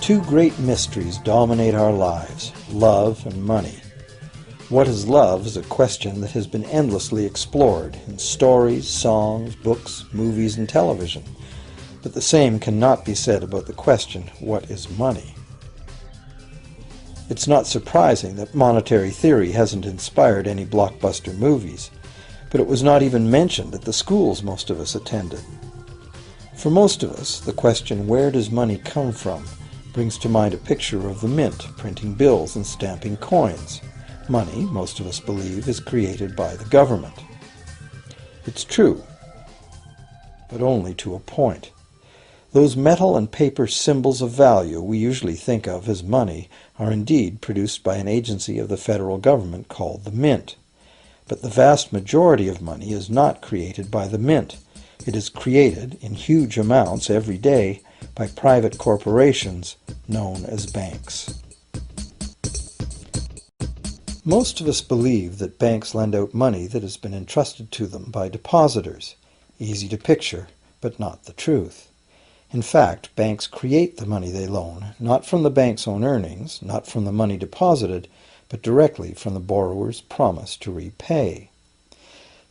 Two great mysteries dominate our lives, love and money. What is love is a question that has been endlessly explored in stories, songs, books, movies, and television. But the same cannot be said about the question, what is money? It's not surprising that monetary theory hasn't inspired any blockbuster movies, but it was not even mentioned at the schools most of us attended. For most of us, the question, where does money come from, brings to mind a picture of the mint printing bills and stamping coins. Money, most of us believe, is created by the government. It's true, but only to a point. Those metal and paper symbols of value we usually think of as money are indeed produced by an agency of the federal government called the Mint. But the vast majority of money is not created by the Mint. It is created in huge amounts every day by private corporations known as banks. Most of us believe that banks lend out money that has been entrusted to them by depositors. Easy to picture, but not the truth. In fact, banks create the money they loan, not from the bank's own earnings, not from the money deposited, but directly from the borrower's promise to repay.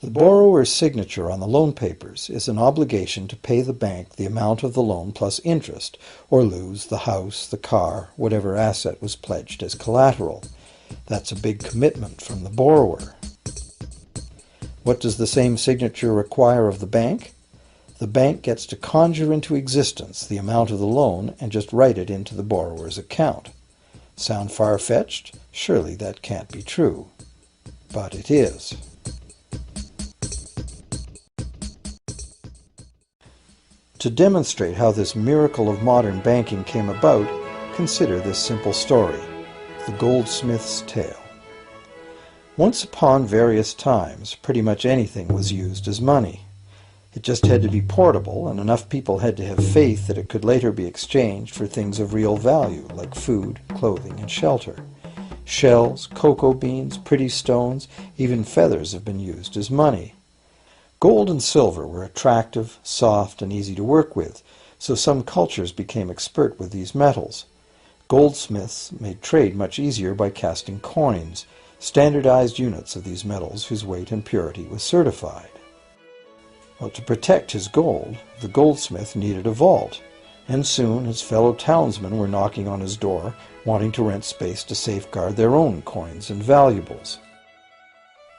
The borrower's signature on the loan papers is an obligation to pay the bank the amount of the loan plus interest, or lose the house, the car, whatever asset was pledged as collateral. That's a big commitment from the borrower. What does the same signature require of the bank? The bank gets to conjure into existence the amount of the loan and just write it into the borrower's account. Sound far-fetched? Surely that can't be true. But it is. To demonstrate how this miracle of modern banking came about, consider this simple story, the goldsmith's tale. Once upon various times, pretty much anything was used as money. It just had to be portable, and enough people had to have faith that it could later be exchanged for things of real value, like food, clothing, and shelter. Shells, cocoa beans, pretty stones, even feathers have been used as money. Gold and silver were attractive, soft, and easy to work with, so some cultures became expert with these metals. Goldsmiths made trade much easier by casting coins, standardized units of these metals whose weight and purity was certified. Well, to protect his gold, the goldsmith needed a vault, and soon his fellow townsmen were knocking on his door, wanting to rent space to safeguard their own coins and valuables.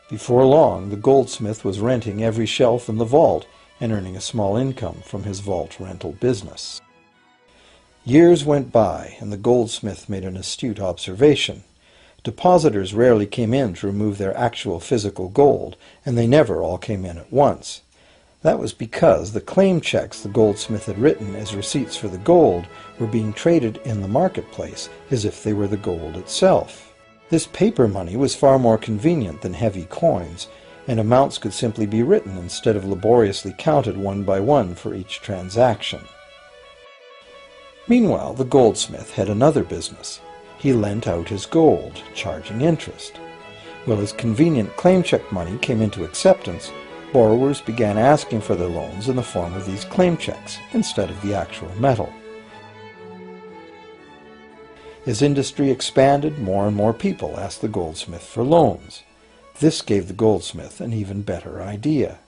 Before long, the goldsmith was renting every shelf in the vault and earning a small income from his vault rental business. Years went by, and the goldsmith made an astute observation. Depositors rarely came in to remove their actual physical gold, and they never all came in at once. That was because the claim checks the goldsmith had written as receipts for the gold were being traded in the marketplace as if they were the gold itself. This paper money was far more convenient than heavy coins, and amounts could simply be written instead of laboriously counted one by one for each transaction. Meanwhile, the goldsmith had another business. He lent out his gold, charging interest. Well, as convenient claim check money came into acceptance, borrowers began asking for their loans in the form of these claim checks instead of the actual metal. As industry expanded, more and more people asked the goldsmith for loans. This gave the goldsmith an even better idea.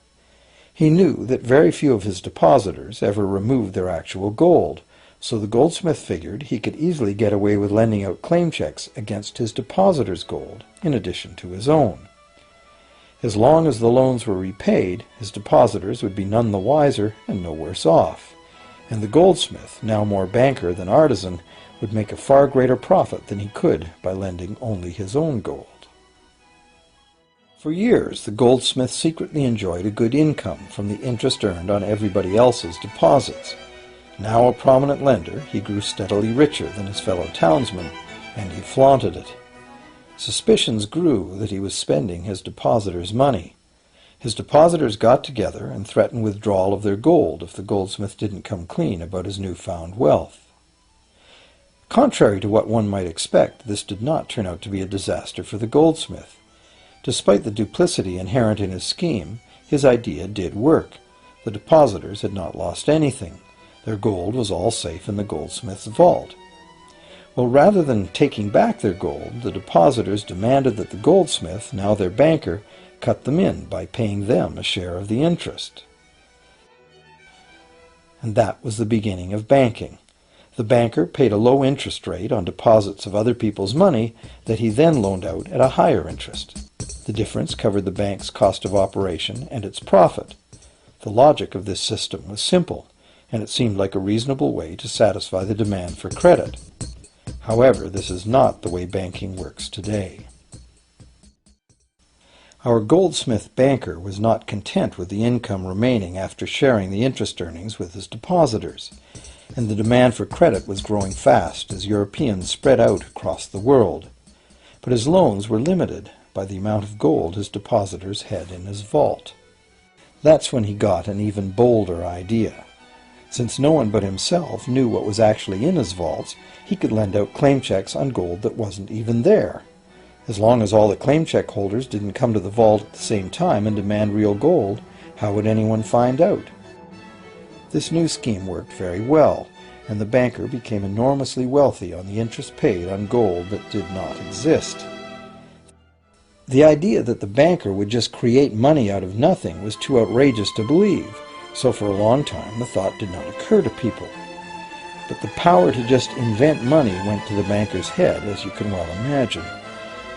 He knew that very few of his depositors ever removed their actual gold, so the goldsmith figured he could easily get away with lending out claim checks against his depositors' gold, in addition to his own. As long as the loans were repaid, his depositors would be none the wiser and no worse off, and the goldsmith, now more banker than artisan, would make a far greater profit than he could by lending only his own gold. For years, the goldsmith secretly enjoyed a good income from the interest earned on everybody else's deposits. Now a prominent lender, he grew steadily richer than his fellow townsmen, and he flaunted it. Suspicions grew that he was spending his depositors' money. His depositors got together and threatened withdrawal of their gold if the goldsmith didn't come clean about his newfound wealth. Contrary to what one might expect, this did not turn out to be a disaster for the goldsmith. Despite the duplicity inherent in his scheme, his idea did work. The depositors had not lost anything. Their gold was all safe in the goldsmith's vault. Well, rather than taking back their gold, the depositors demanded that the goldsmith, now their banker, cut them in by paying them a share of the interest. And that was the beginning of banking. The banker paid a low interest rate on deposits of other people's money that he then loaned out at a higher interest. The difference covered the bank's cost of operation and its profit. The logic of this system was simple, and it seemed like a reasonable way to satisfy the demand for credit. However, this is not the way banking works today. Our goldsmith banker was not content with the income remaining after sharing the interest earnings with his depositors, and the demand for credit was growing fast as Europeans spread out across the world. But his loans were limited by the amount of gold his depositors had in his vault. That's when he got an even bolder idea. Since no one but himself knew what was actually in his vaults, he could lend out claim checks on gold that wasn't even there. As long as all the claim check holders didn't come to the vault at the same time and demand real gold, how would anyone find out? This new scheme worked very well, and the banker became enormously wealthy on the interest paid on gold that did not exist. The idea that the banker would just create money out of nothing was too outrageous to believe, so for a long time the thought did not occur to people. But the power to just invent money went to the banker's head, as you can well imagine.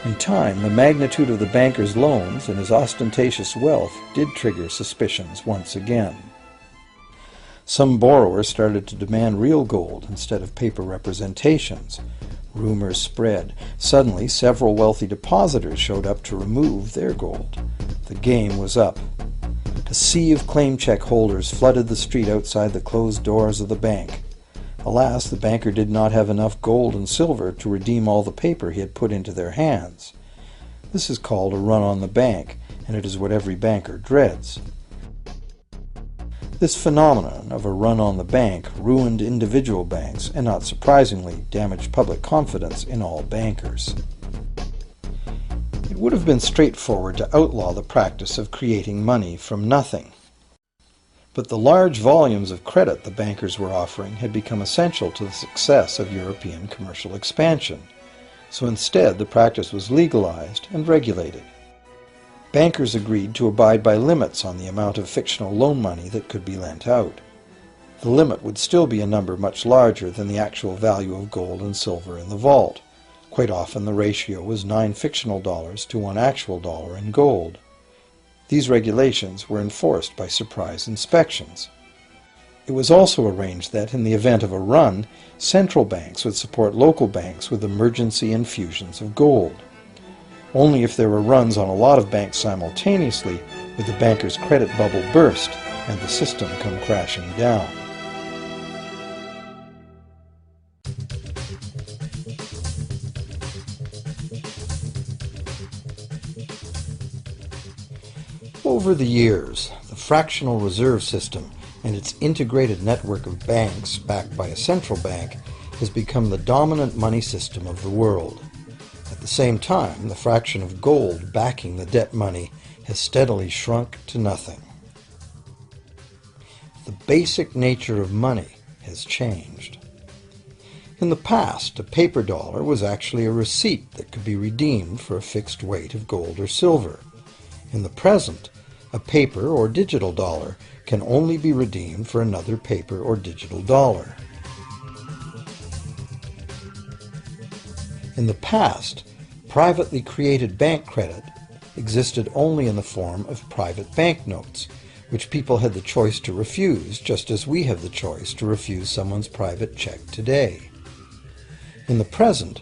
In time, the magnitude of the banker's loans and his ostentatious wealth did trigger suspicions once again. Some borrowers started to demand real gold instead of paper representations. Rumors spread. Suddenly, several wealthy depositors showed up to remove their gold. The game was up. A sea of claim check holders flooded the street outside the closed doors of the bank. Alas, the banker did not have enough gold and silver to redeem all the paper he had put into their hands. This is called a run on the bank, and it is what every banker dreads. This phenomenon of a run on the bank ruined individual banks and, not surprisingly, damaged public confidence in all bankers. It would have been straightforward to outlaw the practice of creating money from nothing. But the large volumes of credit the bankers were offering had become essential to the success of European commercial expansion, so instead the practice was legalized and regulated. Bankers agreed to abide by limits on the amount of fictional loan money that could be lent out. The limit would still be a number much larger than the actual value of gold and silver in the vault. Quite often the ratio was 9 fictional dollars to 1 actual dollar in gold. These regulations were enforced by surprise inspections. It was also arranged that, in the event of a run, central banks would support local banks with emergency infusions of gold. Only if there were runs on a lot of banks simultaneously would the banker's credit bubble burst and the system come crashing down. Over the years, the fractional reserve system and its integrated network of banks backed by a central bank has become the dominant money system of the world. At the same time, the fraction of gold backing the debt money has steadily shrunk to nothing. The basic nature of money has changed. In the past, a paper dollar was actually a receipt that could be redeemed for a fixed weight of gold or silver. In the present, a paper or digital dollar can only be redeemed for another paper or digital dollar. In the past, privately created bank credit existed only in the form of private banknotes, which people had the choice to refuse, just as we have the choice to refuse someone's private check today. In the present,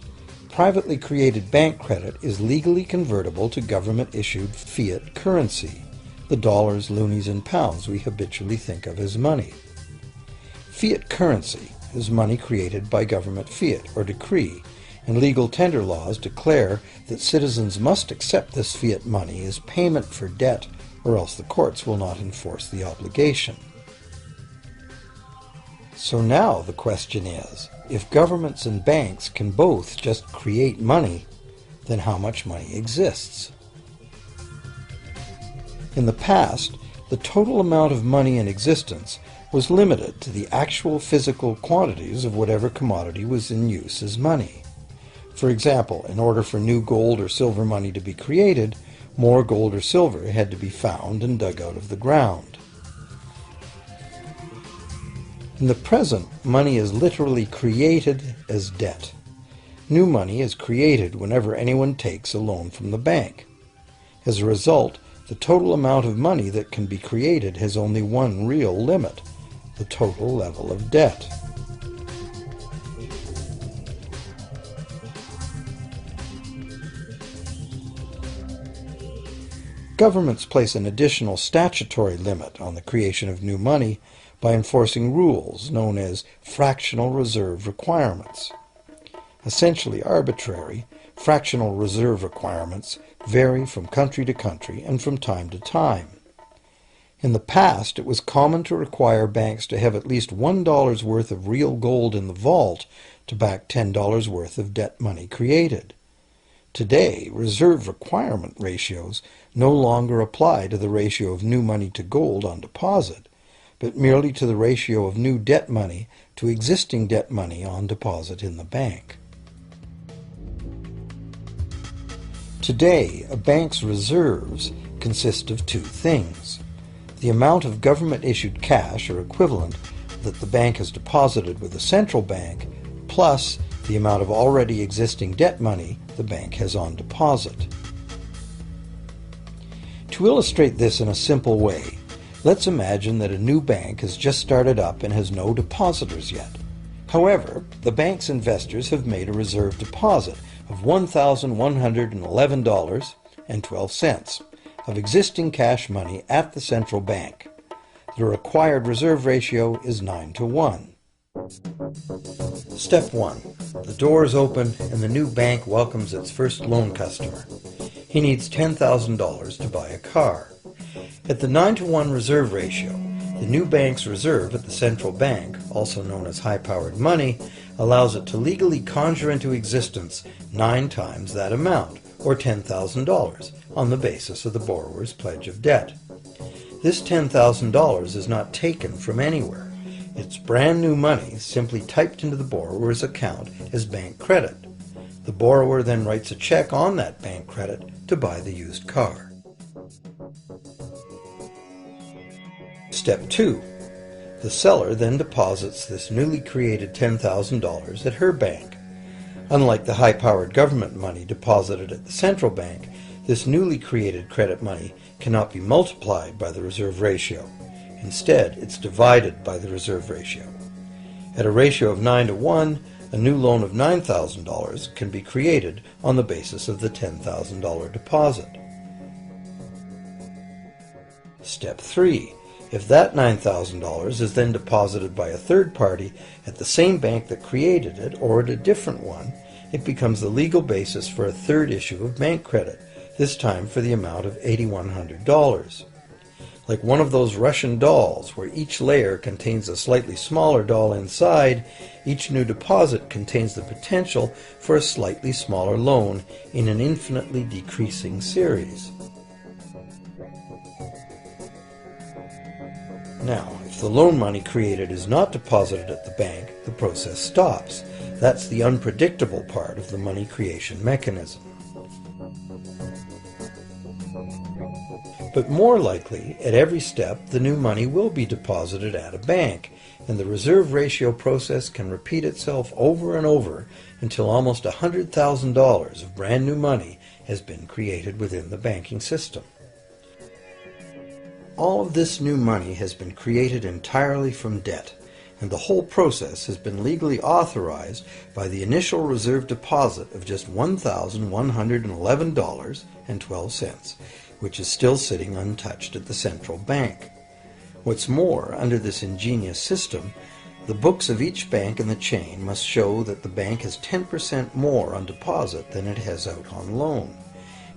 privately created bank credit is legally convertible to government-issued fiat currency, the dollars, loonies, and pounds we habitually think of as money. Fiat currency is money created by government fiat or decree, and legal tender laws declare that citizens must accept this fiat money as payment for debt, or else the courts will not enforce the obligation. So now the question is, if governments and banks can both just create money, then how much money exists? In the past, the total amount of money in existence was limited to the actual physical quantities of whatever commodity was in use as money. For example, in order for new gold or silver money to be created, more gold or silver had to be found and dug out of the ground. In the present, money is literally created as debt. New money is created whenever anyone takes a loan from the bank. As a result, the total amount of money that can be created has only one real limit: the total level of debt. Governments place an additional statutory limit on the creation of new money by enforcing rules known as fractional reserve requirements. Essentially arbitrary, fractional reserve requirements vary from country to country and from time to time. In the past, it was common to require banks to have at least $1 worth of real gold in the vault to back $10 worth of debt money created. Today, reserve requirement ratios no longer apply to the ratio of new money to gold on deposit, but merely to the ratio of new debt money to existing debt money on deposit in the bank. Today, a bank's reserves consist of two things: the amount of government-issued cash or equivalent that the bank has deposited with the central bank, plus the amount of already existing debt money the bank has on deposit. To illustrate this in a simple way, let's imagine that a new bank has just started up and has no depositors yet. However, the bank's investors have made a reserve deposit of $1,111.12 of existing cash money at the central bank. The required reserve ratio is 9-to-1. Step 1. The door is open and the new bank welcomes its first loan customer. He needs $10,000 to buy a car. At the 9-to-1 reserve ratio, the new bank's reserve at the central bank, also known as high-powered money, allows it to legally conjure into existence 9 times that amount, or $10,000, on the basis of the borrower's pledge of debt. This $10,000 is not taken from anywhere. It's brand new money simply typed into the borrower's account as bank credit. The borrower then writes a check on that bank credit to buy the used car. Step 2. The seller then deposits this newly created $10,000 at her bank. Unlike the high-powered government money deposited at the central bank, this newly created credit money cannot be multiplied by the reserve ratio. Instead, it's divided by the reserve ratio. At a ratio of 9-to-1, a new loan of $9,000 can be created on the basis of the $10,000 deposit. Step 3. If that $9,000 is then deposited by a third party at the same bank that created it or at a different one, it becomes the legal basis for a third issue of bank credit, this time for the amount of $8,100. Like one of those Russian dolls, where each layer contains a slightly smaller doll inside, each new deposit contains the potential for a slightly smaller loan in an infinitely decreasing series. Now, if the loan money created is not deposited at the bank, the process stops. That's the unpredictable part of the money creation mechanism. But more likely, at every step, the new money will be deposited at a bank, and the reserve ratio process can repeat itself over and over until almost $100,000 of brand new money has been created within the banking system. All of this new money has been created entirely from debt, and the whole process has been legally authorized by the initial reserve deposit of just $1,111.12, which is still sitting untouched at the central bank. What's more, under this ingenious system, the books of each bank in the chain must show that the bank has 10% more on deposit than it has out on loan.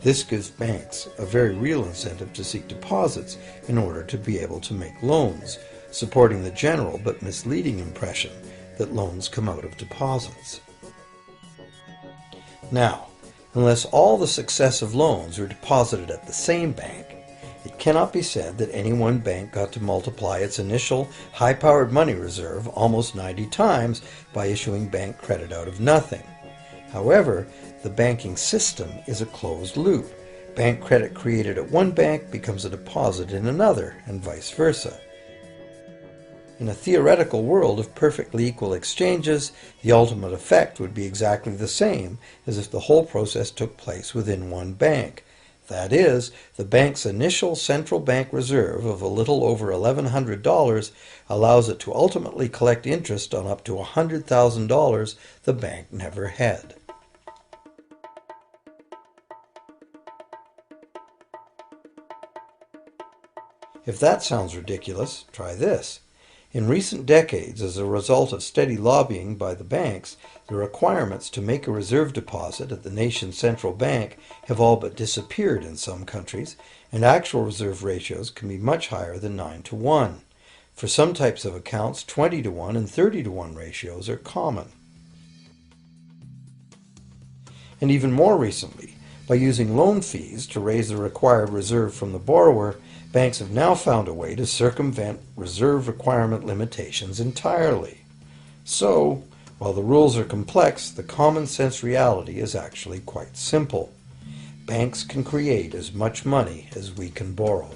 This gives banks a very real incentive to seek deposits in order to be able to make loans, supporting the general but misleading impression that loans come out of deposits. Now, unless all the successive loans are deposited at the same bank, It cannot be said that any one bank got to multiply its initial high-powered money reserve almost 90 times by issuing bank credit out of nothing. However, the banking system is a closed loop. Bank credit created at one bank becomes a deposit in another, and vice versa. In a theoretical world of perfectly equal exchanges, the ultimate effect would be exactly the same as if the whole process took place within one bank. That is, the bank's initial central bank reserve of a little over $1,100 allows it to ultimately collect interest on up to $100,000 the bank never had. If that sounds ridiculous, try this. In recent decades, as a result of steady lobbying by the banks, the requirements to make a reserve deposit at the nation's central bank have all but disappeared in some countries, and actual reserve ratios can be much higher than 9-to-1. For some types of accounts, 20-to-1 and 30-to-1 ratios are common. And even more recently, by using loan fees to raise the required reserve from the borrower, banks have now found a way to circumvent reserve requirement limitations entirely. So, while the rules are complex, the common sense reality is actually quite simple. Banks can create as much money as we can borrow.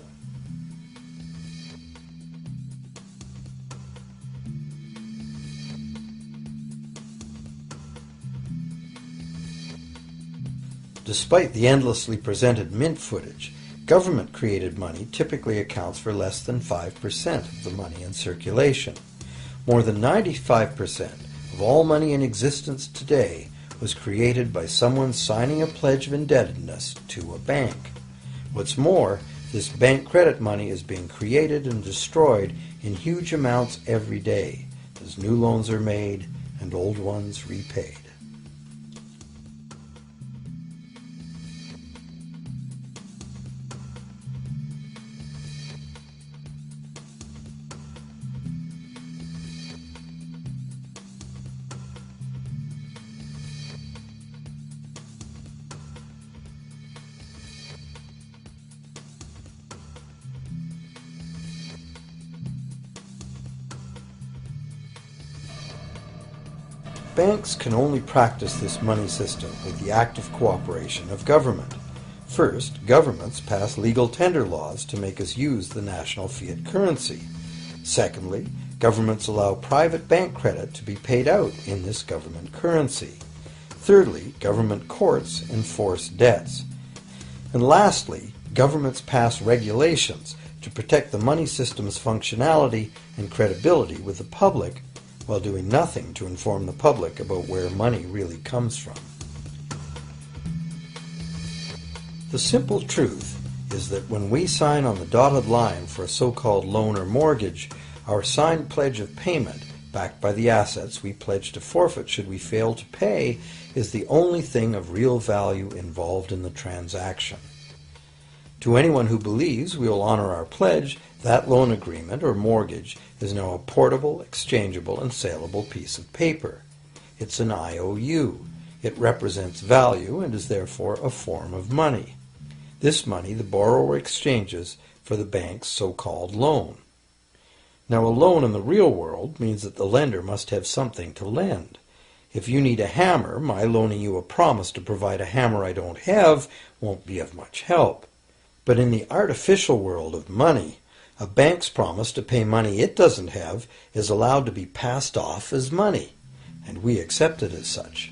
Despite the endlessly presented mint footage, government-created money typically accounts for less than 5% of the money in circulation. More than 95% of all money in existence today was created by someone signing a pledge of indebtedness to a bank. What's more, this bank credit money is being created and destroyed in huge amounts every day, as new loans are made and old ones repaid. Banks can only practice this money system with the active cooperation of government. First, governments pass legal tender laws to make us use the national fiat currency. Secondly, governments allow private bank credit to be paid out in this government currency. Thirdly, government courts enforce debts. And lastly, governments pass regulations to protect the money system's functionality and credibility with the public, while doing nothing to inform the public about where money really comes from. The simple truth is that when we sign on the dotted line for a so-called loan or mortgage, our signed pledge of payment, backed by the assets we pledge to forfeit should we fail to pay, is the only thing of real value involved in the transaction. To anyone who believes we will honor our pledge, that loan agreement or mortgage is now a portable, exchangeable, and saleable piece of paper. It's an IOU. It represents value and is therefore a form of money. This money the borrower exchanges for the bank's so-called loan. Now, a loan in the real world means that the lender must have something to lend. If you need a hammer, my loaning you a promise to provide a hammer I don't have won't be of much help. But in the artificial world of money, a bank's promise to pay money it doesn't have is allowed to be passed off as money, and we accept it as such.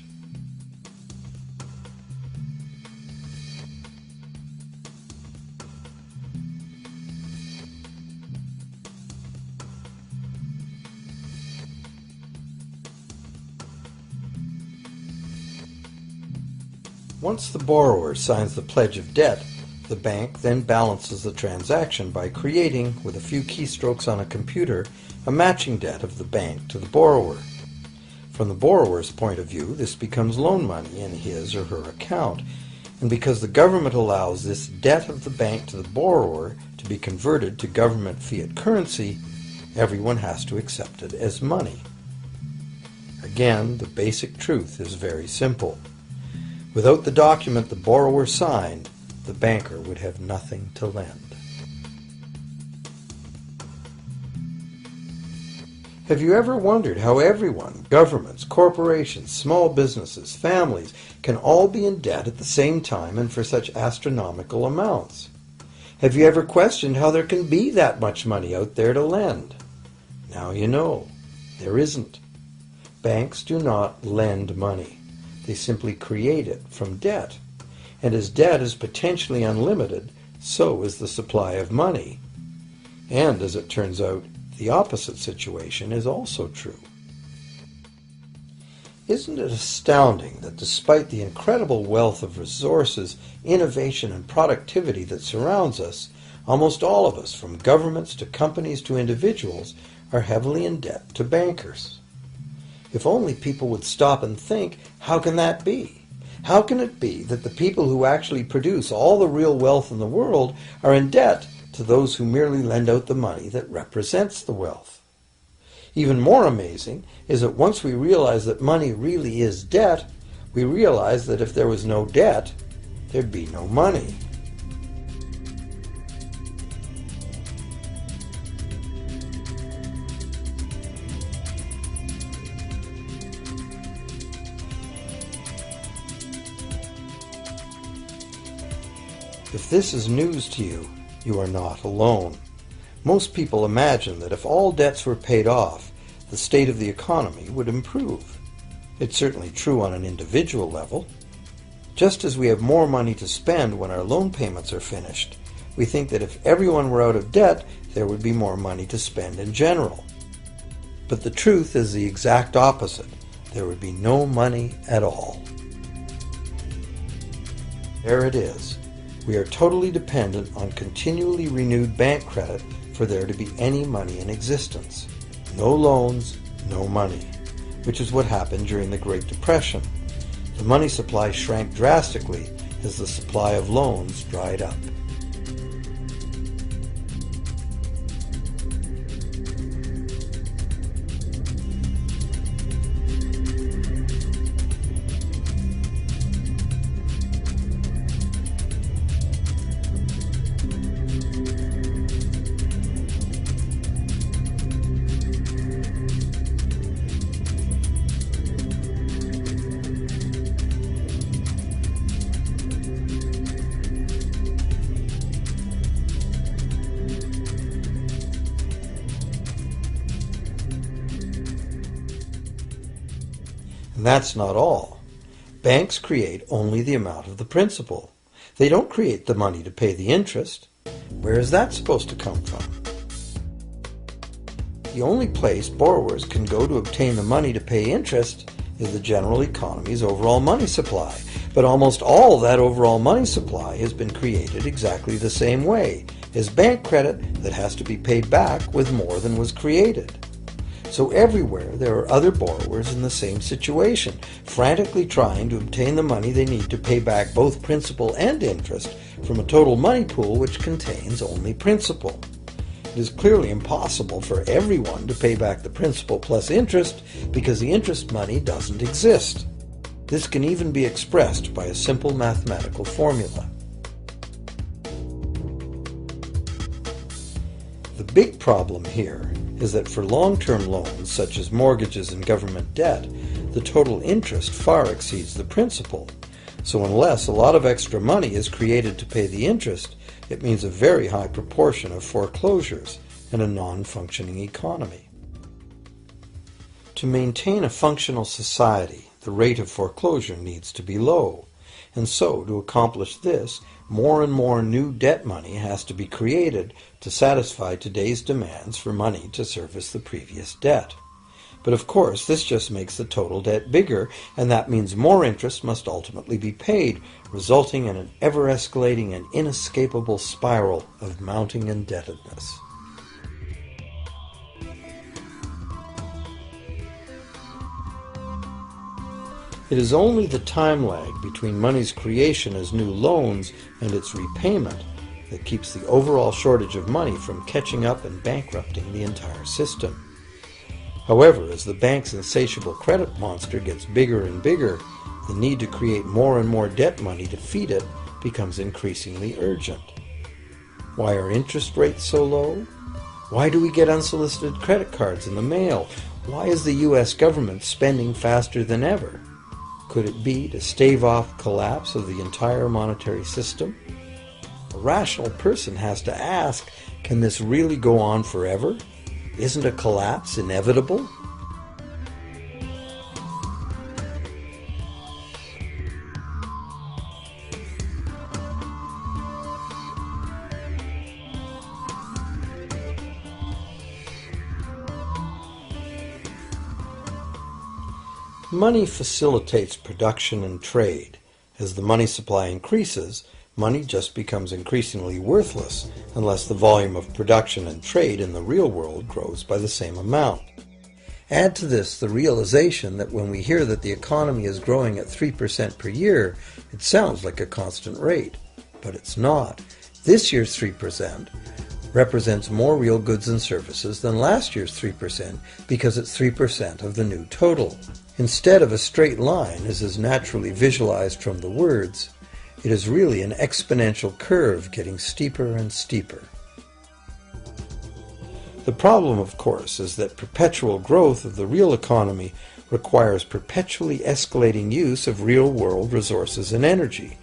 Once the borrower signs the pledge of debt, the bank then balances the transaction by creating, with a few keystrokes on a computer, a matching debt of the bank to the borrower. From the borrower's point of view, this becomes loan money in his or her account, and because the government allows this debt of the bank to the borrower to be converted to government fiat currency, everyone has to accept it as money. Again, the basic truth is very simple. Without the document the borrower signed, the banker would have nothing to lend. Have you ever wondered how everyone, governments, corporations, small businesses, families, can all be in debt at the same time and for such astronomical amounts? Have you ever questioned how there can be that much money out there to lend? Now you know. There isn't. Banks do not lend money. They simply create it from debt. And as debt is potentially unlimited, so is the supply of money. And as it turns out, the opposite situation is also true. Isn't it astounding that despite the incredible wealth of resources, innovation, and productivity that surrounds us, almost all of us, from governments to companies to individuals, are heavily in debt to bankers? If only people would stop and think, how can that be? How can it be that the people who actually produce all the real wealth in the world are in debt to those who merely lend out the money that represents the wealth? Even more amazing is that once we realize that money really is debt, we realize that if there was no debt, there'd be no money. If this is news to you, you are not alone. Most people imagine that if all debts were paid off, the state of the economy would improve. It's certainly true on an individual level. Just as we have more money to spend when our loan payments are finished, we think that if everyone were out of debt, there would be more money to spend in general. But the truth is the exact opposite. There would be no money at all. There it is. We are totally dependent on continually renewed bank credit for there to be any money in existence. No loans, no money, which is what happened during the Great Depression. The money supply shrank drastically as the supply of loans dried up. And that's not all. Banks create only the amount of the principal. They don't create the money to pay the interest. Where is that supposed to come from? The only place borrowers can go to obtain the money to pay interest is the general economy's overall money supply. But almost all that overall money supply has been created exactly the same way, as bank credit that has to be paid back with more than was created. So everywhere there are other borrowers in the same situation, frantically trying to obtain the money they need to pay back both principal and interest from a total money pool which contains only principal. It is clearly impossible for everyone to pay back the principal plus interest because the interest money doesn't exist. This can even be expressed by a simple mathematical formula. The big problem here is that for long-term loans, such as mortgages and government debt, the total interest far exceeds the principal. So unless a lot of extra money is created to pay the interest, it means a very high proportion of foreclosures and a non-functioning economy. To maintain a functional society, the rate of foreclosure needs to be low. And so, to accomplish this, more and more new debt money has to be created to satisfy today's demands for money to service the previous debt. But of course, this just makes the total debt bigger, and that means more interest must ultimately be paid, resulting in an ever-escalating and inescapable spiral of mounting indebtedness. It is only the time lag between money's creation as new loans and its repayment that keeps the overall shortage of money from catching up and bankrupting the entire system. However, as the bank's insatiable credit monster gets bigger and bigger, the need to create more and more debt money to feed it becomes increasingly urgent. Why are interest rates so low? Why do we get unsolicited credit cards in the mail? Why is the U.S. government spending faster than ever? Could it be to stave off collapse of the entire monetary system? A rational person has to ask, can this really go on forever? Isn't a collapse inevitable? Money facilitates production and trade. As the money supply increases, money just becomes increasingly worthless unless the volume of production and trade in the real world grows by the same amount. Add to this the realization that when we hear that the economy is growing at 3% per year, it sounds like a constant rate, but it's not. This year's 3% represents more real goods and services than last year's 3% because it's 3% of the new total. Instead of a straight line, as is naturally visualized from the words, it is really an exponential curve getting steeper and steeper. The problem, of course, is that perpetual growth of the real economy requires perpetually escalating use of real-world resources and energy.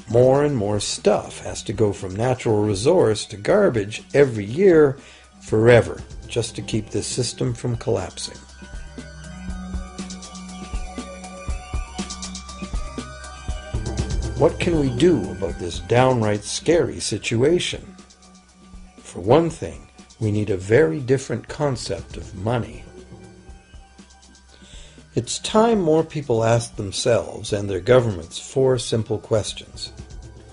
More and more stuff has to go from natural resource to garbage every year, forever, just to keep this system from collapsing. What can we do about this downright scary situation? For one thing, we need a very different concept of money. It's time more people asked themselves and their governments 4 simple questions.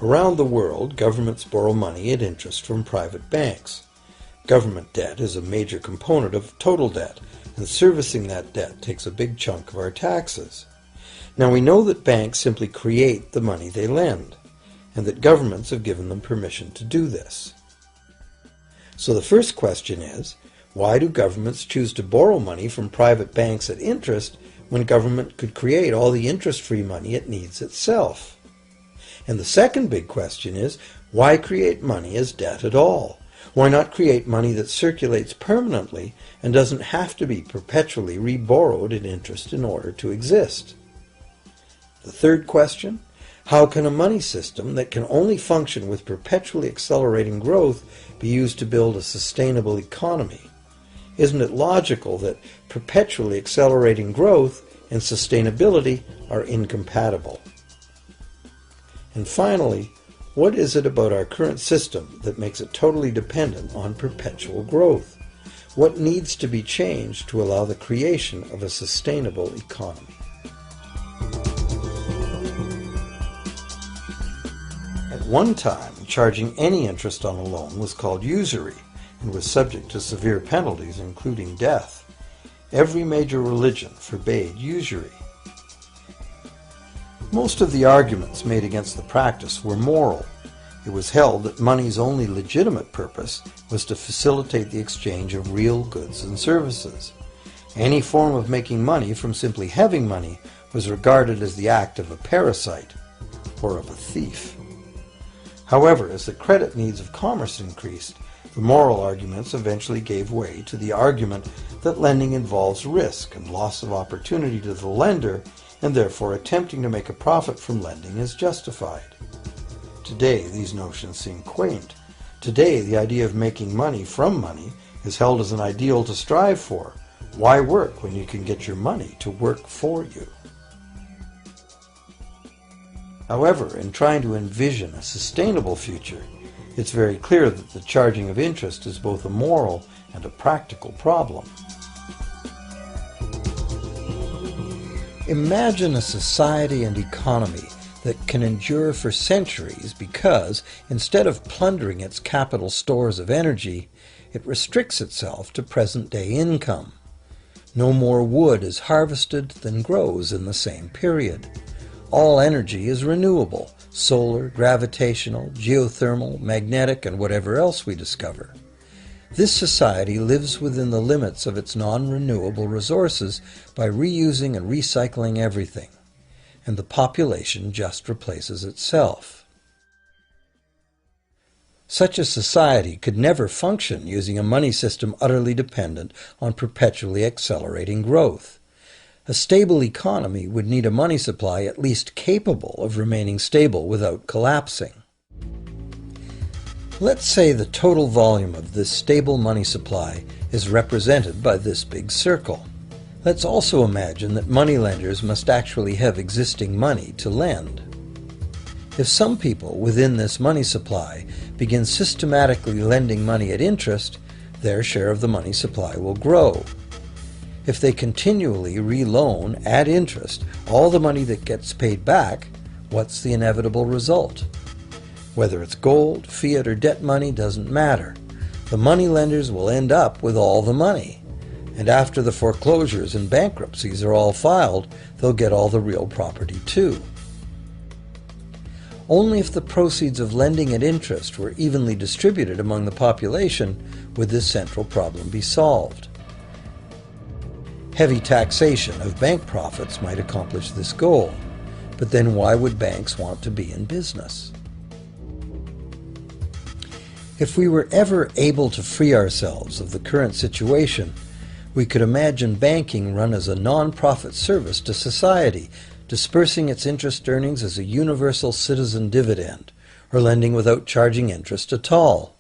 Around the world, governments borrow money at interest from private banks. Government debt is a major component of total debt, and servicing that debt takes a big chunk of our taxes. Now we know that banks simply create the money they lend, and that governments have given them permission to do this. So the first question is, why do governments choose to borrow money from private banks at interest when government could create all the interest-free money it needs itself? And the second big question is, why create money as debt at all? Why not create money that circulates permanently and doesn't have to be perpetually reborrowed at interest in order to exist? The third question, how can a money system that can only function with perpetually accelerating growth be used to build a sustainable economy? Isn't it logical that perpetually accelerating growth and sustainability are incompatible? And finally, what is it about our current system that makes it totally dependent on perpetual growth? What needs to be changed to allow the creation of a sustainable economy? At one time, charging any interest on a loan was called usury and was subject to severe penalties, including death. Every major religion forbade usury. Most of the arguments made against the practice were moral. It was held that money's only legitimate purpose was to facilitate the exchange of real goods and services. Any form of making money from simply having money was regarded as the act of a parasite or of a thief. However, as the credit needs of commerce increased, the moral arguments eventually gave way to the argument that lending involves risk and loss of opportunity to the lender, and therefore attempting to make a profit from lending is justified. Today, these notions seem quaint. Today, the idea of making money from money is held as an ideal to strive for. Why work when you can get your money to work for you? However, in trying to envision a sustainable future, it's very clear that the charging of interest is both a moral and a practical problem. Imagine a society and economy that can endure for centuries because, instead of plundering its capital stores of energy, it restricts itself to present-day income. No more wood is harvested than grows in the same period. All energy is renewable, solar, gravitational, geothermal, magnetic, and whatever else we discover. This society lives within the limits of its non-renewable resources by reusing and recycling everything, and the population just replaces itself. Such a society could never function using a money system utterly dependent on perpetually accelerating growth. A stable economy would need a money supply at least capable of remaining stable without collapsing. Let's say the total volume of this stable money supply is represented by this big circle. Let's also imagine that moneylenders must actually have existing money to lend. If some people within this money supply begin systematically lending money at interest, their share of the money supply will grow. If they continually reloan at interest all the money that gets paid back, what's the inevitable result? Whether it's gold, fiat, or debt money doesn't matter. The moneylenders will end up with all the money. And after the foreclosures and bankruptcies are all filed, they'll get all the real property too. Only if the proceeds of lending at interest were evenly distributed among the population would this central problem be solved. Heavy taxation of bank profits might accomplish this goal, but then why would banks want to be in business? If we were ever able to free ourselves of the current situation, we could imagine banking run as a non-profit service to society, dispersing its interest earnings as a universal citizen dividend, or lending without charging interest at all.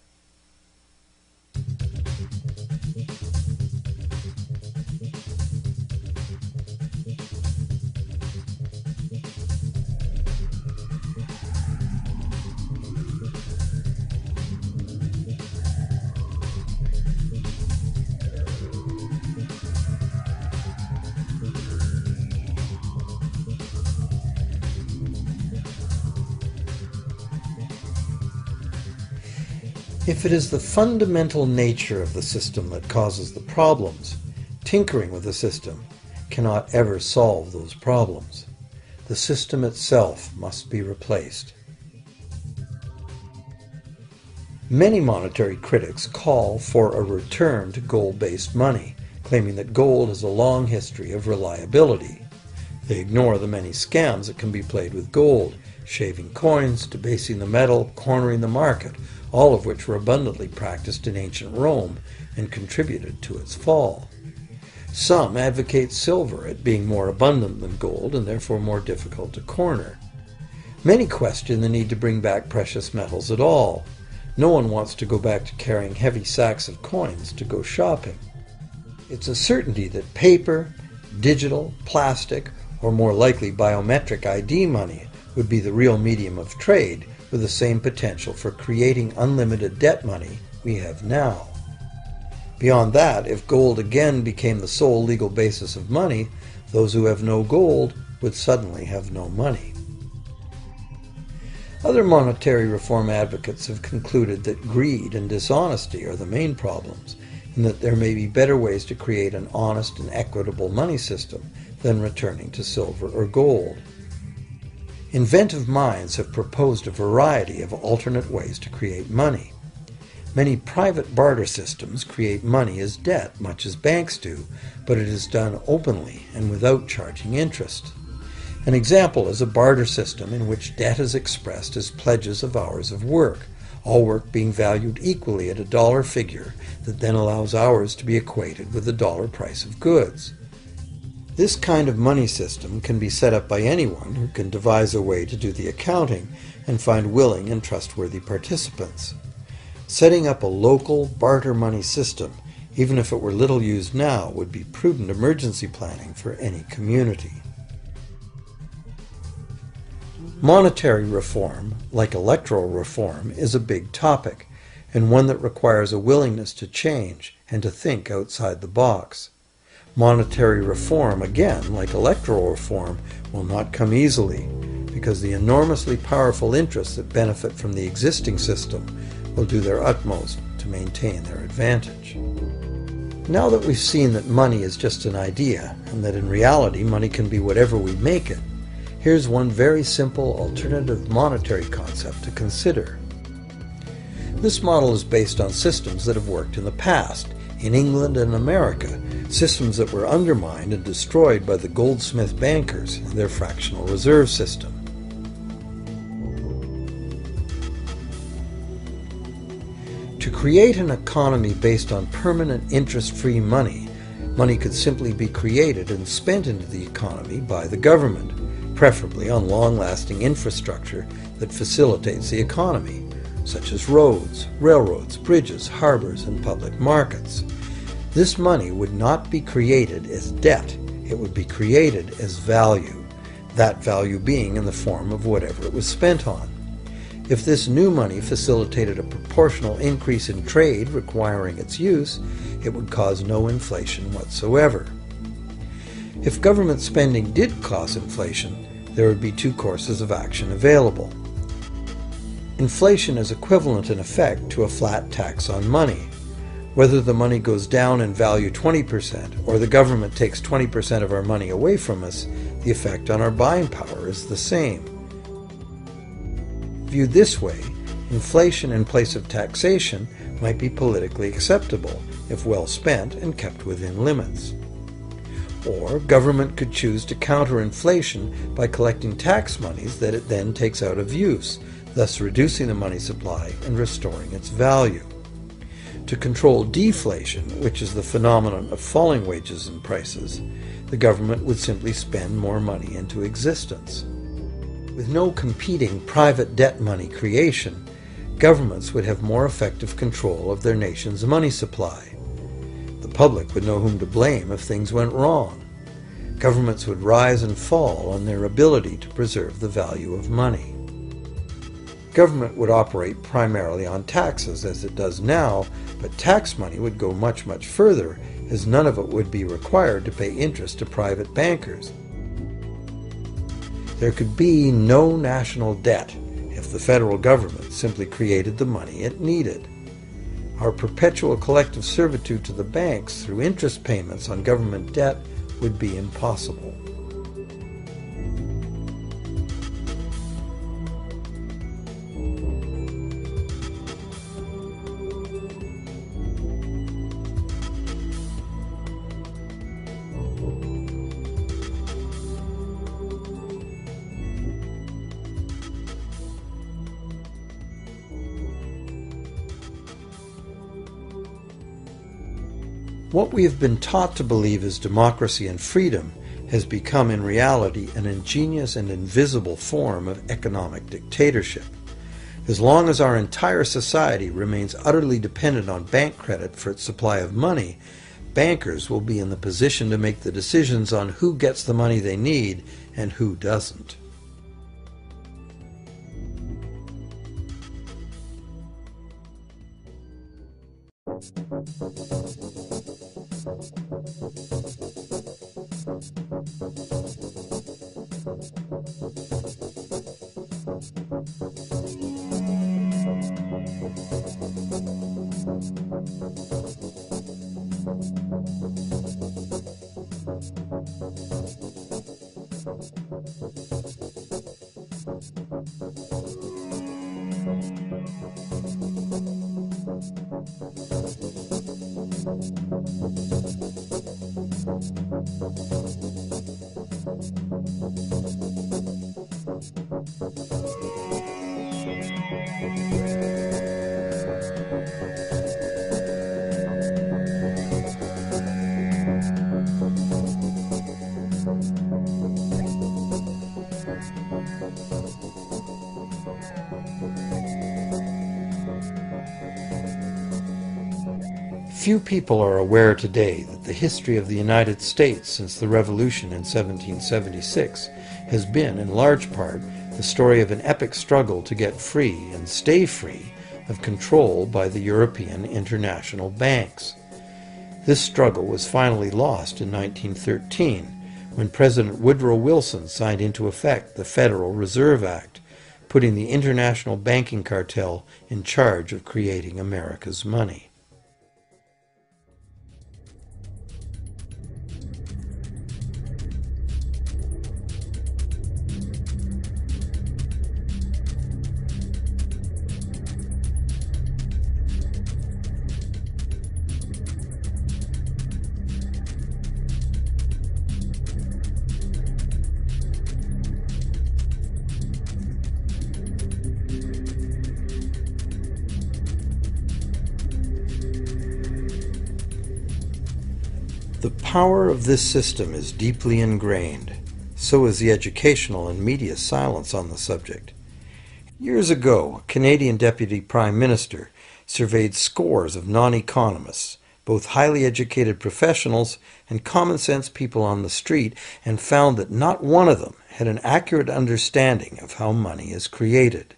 If it is the fundamental nature of the system that causes the problems, tinkering with the system cannot ever solve those problems. The system itself must be replaced. Many monetary critics call for a return to gold-based money, claiming that gold has a long history of reliability. They ignore the many scams that can be played with gold, shaving coins, debasing the metal, cornering the market, all of which were abundantly practiced in ancient Rome and contributed to its fall. Some advocate silver at being more abundant than gold and therefore more difficult to corner. Many question the need to bring back precious metals at all. No one wants to go back to carrying heavy sacks of coins to go shopping. It's a certainty that paper, digital, plastic, or more likely biometric ID money would be the real medium of trade, with the same potential for creating unlimited debt money we have now. Beyond that, if gold again became the sole legal basis of money, those who have no gold would suddenly have no money. Other monetary reform advocates have concluded that greed and dishonesty are the main problems, and that there may be better ways to create an honest and equitable money system than returning to silver or gold. Inventive minds have proposed a variety of alternate ways to create money. Many private barter systems create money as debt, much as banks do, but it is done openly and without charging interest. An example is a barter system in which debt is expressed as pledges of hours of work, all work being valued equally at a dollar figure that then allows hours to be equated with the dollar price of goods. This kind of money system can be set up by anyone who can devise a way to do the accounting and find willing and trustworthy participants. Setting up a local barter money system, even if it were little used now, would be prudent emergency planning for any community. Monetary reform, like electoral reform, is a big topic, and one that requires a willingness to change and to think outside the box. Monetary reform, again, like electoral reform, will not come easily, because the enormously powerful interests that benefit from the existing system will do their utmost to maintain their advantage. Now that we've seen that money is just an idea, and that in reality money can be whatever we make it, here's one very simple alternative monetary concept to consider. This model is based on systems that have worked in the past, in England and America, systems that were undermined and destroyed by the goldsmith bankers and their fractional reserve system. create an economy based on permanent interest-free money, money could simply be created and spent into the economy by the government, preferably on long-lasting infrastructure that facilitates the economy, such as roads, railroads, bridges, harbors, and public markets. This money would not be created as debt, it would be created as value, that value being in the form of whatever it was spent on. If this new money facilitated a proportional increase in trade requiring its use, it would cause no inflation whatsoever. If government spending did cause inflation, there would be two courses of action available. Inflation is equivalent in effect to a flat tax on money. Whether the money goes down in value 20% or the government takes 20% of our money away from us, the effect on our buying power is the same. Viewed this way, inflation in place of taxation might be politically acceptable if well spent and kept within limits. Or government could choose to counter inflation by collecting tax monies that it then takes out of use, thus reducing the money supply and restoring its value. To control deflation, which is the phenomenon of falling wages and prices, the government would simply spend more money into existence. With no competing private debt money creation, governments would have more effective control of their nation's money supply. The public would know whom to blame if things went wrong. Governments would rise and fall on their ability to preserve the value of money. Government would operate primarily on taxes as it does now, but tax money would go much, much further, as none of it would be required to pay interest to private bankers. There could be no national debt if the federal government simply created the money it needed. Our perpetual collective servitude to the banks through interest payments on government debt would be impossible. What we have been taught to believe is democracy and freedom has become in reality an ingenious and invisible form of economic dictatorship. As long as our entire society remains utterly dependent on bank credit for its supply of money, bankers will be in the position to make the decisions on who gets the money they need and who doesn't. Few people are aware today that the history of the United States since the Revolution in 1776 has been, in large part, the story of an epic struggle to get free and stay free of control by the European international banks. This struggle was finally lost in 1913 when President Woodrow Wilson signed into effect the Federal Reserve Act, putting the international banking cartel in charge of creating America's money. The power of this system is deeply ingrained. So is the educational and media silence on the subject. Years ago, a Canadian Deputy Prime Minister surveyed scores of non-economists, both highly educated professionals and common-sense people on the street, and found that not one of them had an accurate understanding of how money is created.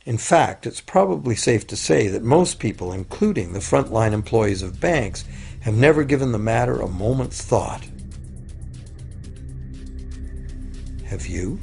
In fact, it's probably safe to say that most people, including the frontline employees of banks, have never given the matter a moment's thought. Have you?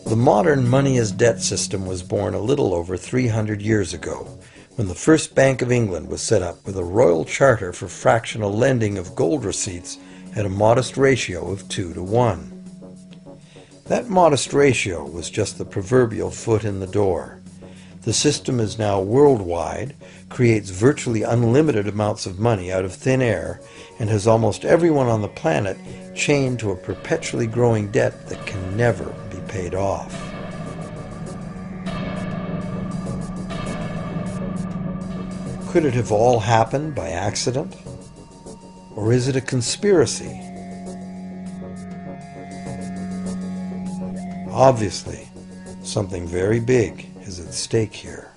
The modern money-as-debt system was born a little over 300 years ago, when the first Bank of England was set up with a royal charter for fractional lending of gold receipts at a modest ratio of 2 to 1. That modest ratio was just the proverbial foot in the door. The system is now worldwide, creates virtually unlimited amounts of money out of thin air, and has almost everyone on the planet chained to a perpetually growing debt that can never be paid off. Could it have all happened by accident? Or is it a conspiracy? Obviously, something very big is at stake here.